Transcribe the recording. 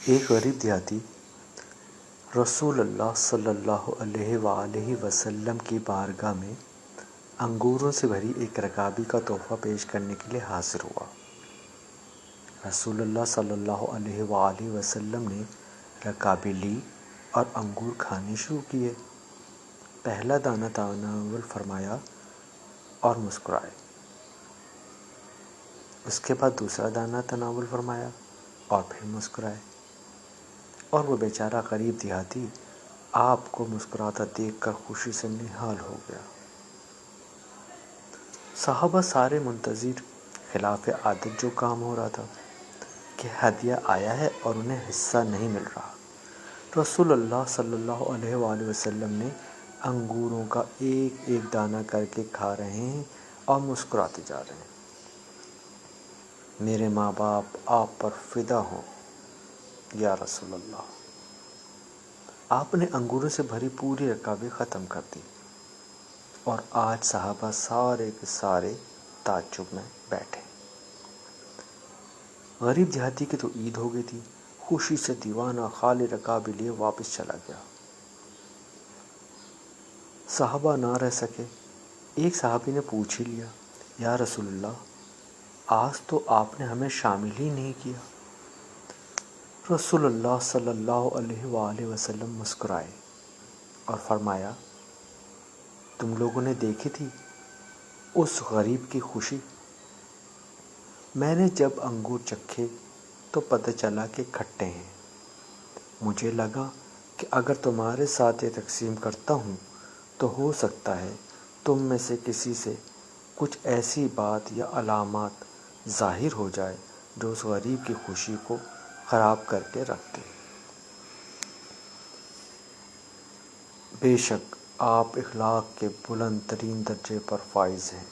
ایک غریب دیہاتی رسول اللہ صلی اللہ علیہ وآلہ وسلم کی بارگاہ میں انگوروں سے بھری ایک رکابی کا تحفہ پیش کرنے کے لیے حاضر ہوا۔ رسول اللہ صلی اللہ علیہ وآلہ وسلم نے رکابی لی اور انگور کھانے شروع کیے۔ پہلا دانہ تناول فرمایا اور مسکرائے۔ اس کے بعد دوسرا دانہ تناول فرمایا اور پھر مسکرائے، اور وہ بیچارہ غریب دیہاتی آپ کو مسکراتا دیکھ کر خوشی سے نہال ہو گیا۔ صحابہ سارے منتظر، خلاف عادت جو کام ہو رہا تھا کہ ہدیہ آیا ہے اور انہیں حصہ نہیں مل رہا۔ رسول اللہ صلی اللہ علیہ وآلہ وسلم نے انگوروں کا ایک ایک دانہ کر کے کھا رہے ہیں اور مسکراتے جا رہے ہیں۔ میرے ماں باپ آپ پر فدا ہوں یا رسول اللہ۔ آپ نے انگوروں سے بھری پوری رکابی ختم کر دی، اور آج صحابہ سارے کے سارے تعجب میں بیٹھے۔ غریب دیہاتی کی تو عید ہو گئی تھی، خوشی سے دیوانہ خالی رکابی لیے واپس چلا گیا۔ صحابہ نہ رہ سکے۔ ایک صحابی نے پوچھ ہی لیا، یا رسول اللہ، آج تو آپ نے ہمیں شامل ہی نہیں کیا۔ رسول اللہ صلی اللہ علیہ وآلہ وسلم مسکرائے اور فرمایا، تم لوگوں نے دیکھی تھی اس غریب کی خوشی؟ میں نے جب انگور چکھے تو پتہ چلا کہ کھٹے ہیں۔ مجھے لگا کہ اگر تمہارے ساتھ یہ تقسیم کرتا ہوں تو ہو سکتا ہے تم میں سے کسی سے کچھ ایسی بات یا علامات ظاہر ہو جائے جو اس غریب کی خوشی کو خراب کر کے رکھ دے۔ بے شک آپ اخلاق کے بلند ترین درجے پر فائز ہیں۔